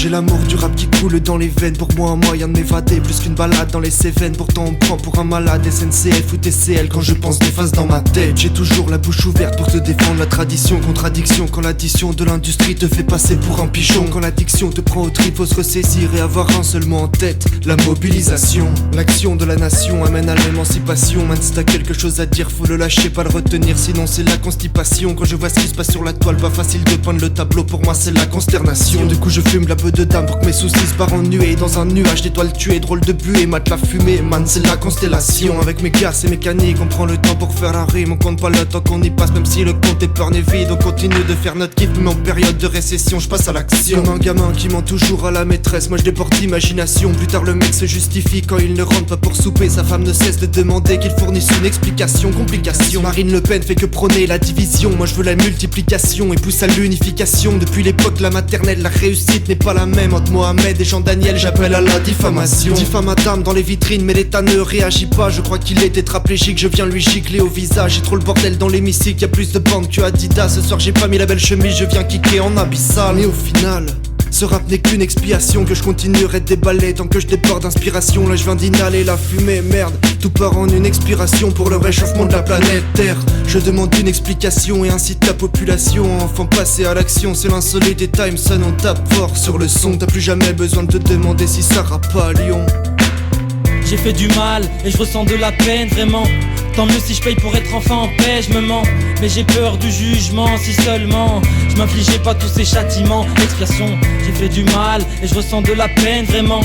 J'ai l'amour du rap qui coule dans les veines. Pour moi un moyen de m'évader, plus qu'une balade dans les Cévennes. Pourtant on me prend pour un malade, SNCF ou TCL. Quand je pense n'efface dans ma tête. J'ai toujours la bouche ouverte pour te défendre la tradition. Contradiction quand l'addition de l'industrie te fait passer pour un pigeon. Quand l'addiction te prend au trip, faut se ressaisir et avoir un seul mot en tête: la mobilisation. L'action de la nation amène à l'émancipation. Même si t'as quelque chose à dire, faut le lâcher, pas le retenir, sinon c'est la constipation. Quand je vois ce qui se passe sur la toile, pas facile de peindre le tableau, pour moi c'est la consternation. Du coup je fume la beuh de dame pour que mes soucis se barrent en nuée. Dans un nuage d'étoiles tuées, drôle de buée, mate la fumée, man c'est la constellation. Avec mes gars c'est mécanique, on prend le temps pour faire un rime. On compte pas le temps qu'on y passe, même si le compte est peur n'est vide. On continue de faire notre kiff, mais en période de récession je passe à l'action. Comme un gamin qui ment toujours à la maîtresse, moi je déborde d'imagination. Plus tard le mec se justifie quand il ne rentre pas pour souper. Sa femme ne cesse de demander qu'il fournisse une explication. Complication, Marine Le Pen fait que prôner la division. Moi je veux la multiplication et pousse à l'unification. Depuis l'époque de la maternelle, la réussite n'est pas la même. Entre Mohamed et Jean-Daniel, j'appelle à la diffamation. Diffamatam dans les vitrines, mais l'État ne réagit pas. Je crois qu'il est tétraplégique, je viens lui gicler au visage. J'ai trop le bordel dans l'hémicycle, y'a plus de bandes que Adidas. Ce soir j'ai pas mis la belle chemise, je viens kicker en abyssal. Mais au final, ce rap n'est qu'une expiation que je continuerai de déballer tant que je déborde d'inspiration. Là je viens d'inhaler la fumée, merde, tout part en une expiration pour le réchauffement de la planète Terre. Je demande une explication et incite la population à enfin passer à l'action. C'est l'insolite des Timeson, on tape fort sur le son. T'as plus jamais besoin de te demander si ça rappe pas à Lyon. J'ai fait du mal et je ressens de la peine vraiment. Tant mieux si je paye pour être enfin en paix, je me mens. Mais j'ai peur du jugement, si seulement je m'infligeais pas tous ces châtiments. Expiation, j'ai fait du mal et je ressens de la peine vraiment.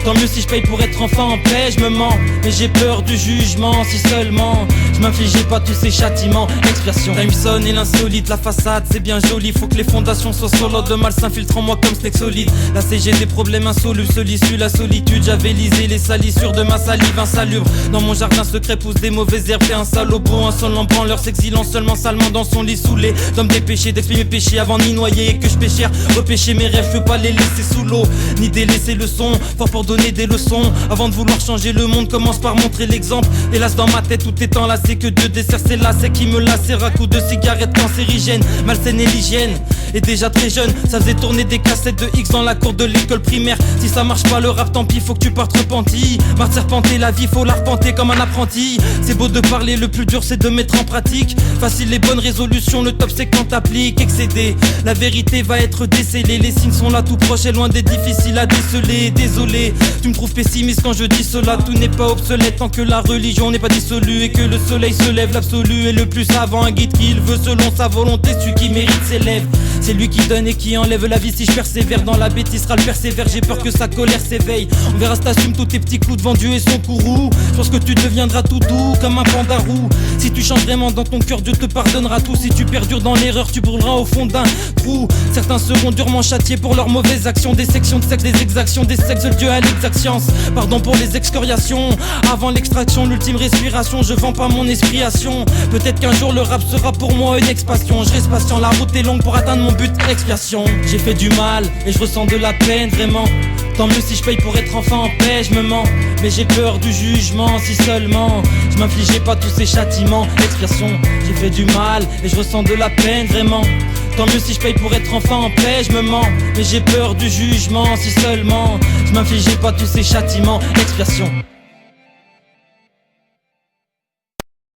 Tant mieux si je paye pour être enfin en paix, je me mens. Mais j'ai peur du jugement, si seulement je m'infligeais pas tous ces châtiments. Expiation, Timeson et l'insolite, la façade c'est bien joli. Faut que les fondations soient solides, le mal s'infiltre en moi comme snake solide. Là c'est j'ai des problèmes insolubles, seul issu la solitude. J'avais lisé les salissures de ma salive insalubre. Dans mon jardin secret poussent des mauvaises herbes. Et un salaud, insolent branleur s'exilant seulement salement dans son lit saoulé. D'homme dépêché d'exprimer mes péchés avant ni noyer et que je péchère. Repêcher mes rêves, je peux pas les laisser sous l'eau, ni délaisser le son. Fort pour donner des leçons. Avant de vouloir changer le monde, commence par montrer l'exemple. Hélas dans ma tête tout est enlacé, que Dieu dessert c'est là, c'est qui me lacère à coups de cigarettes cancérigènes. Malsaine et l'hygiène, et déjà très jeune, ça faisait tourner des cassettes de X dans la cour de l'école primaire. Si ça marche pas le rap tant pis, faut que tu partes repenti. Marre serpenter la vie, faut l'arpenter comme un apprenti. C'est beau de parler, le plus dur c'est de mettre en pratique. Facile les bonnes résolutions, le top c'est quand t'appliques. Excédé, la vérité va être décelée. Les signes sont là tout proches et loin des difficiles à déceler. Désolé, tu me trouves pessimiste quand je dis cela. Tout n'est pas obsolète tant que la religion n'est pas dissolue. Et que le soleil se lève, l'absolu est le plus savant. Un guide qu'il veut selon sa volonté, celui qui mérite s'élève. C'est lui qui donne et qui enlève la vie. Si je persévère dans la bêtise, sera le persévère. J'ai peur que sa colère s'éveille. On verra si t'assumes tous tes petits coups devant Dieu et son courroux. Je pense que tu deviendras tout doux comme un pandarou. Si tu changes vraiment dans ton cœur, Dieu te pardonnera tout. Si tu perdures dans l'erreur, tu brûleras au fond d'un trou. Certains seront durement châtiés pour leurs mauvaises actions. Des sections de sexe, des exactions, des sexes, Dieu à l'exaction. Pardon pour les excoriations. Avant l'extraction, l'ultime respiration. Je vends pas mon expiation. Peut-être qu'un jour le rap sera pour moi une expansion. Je reste patient, la route est longue pour atteindre mon but, expiation. J'ai fait du mal et je ressens de la peine vraiment. Tant mieux si je paye pour être enfin en paix, je me mens. Mais j'ai peur du jugement, si seulement je m'infligeais pas tous ces châtiments. Expiation, j'ai fait du mal et je ressens de la peine vraiment. Tant mieux si je paye pour être enfin en paix, je me mens. Mais j'ai peur du jugement, si seulement je m'infligeais pas tous ces châtiments. Expiation.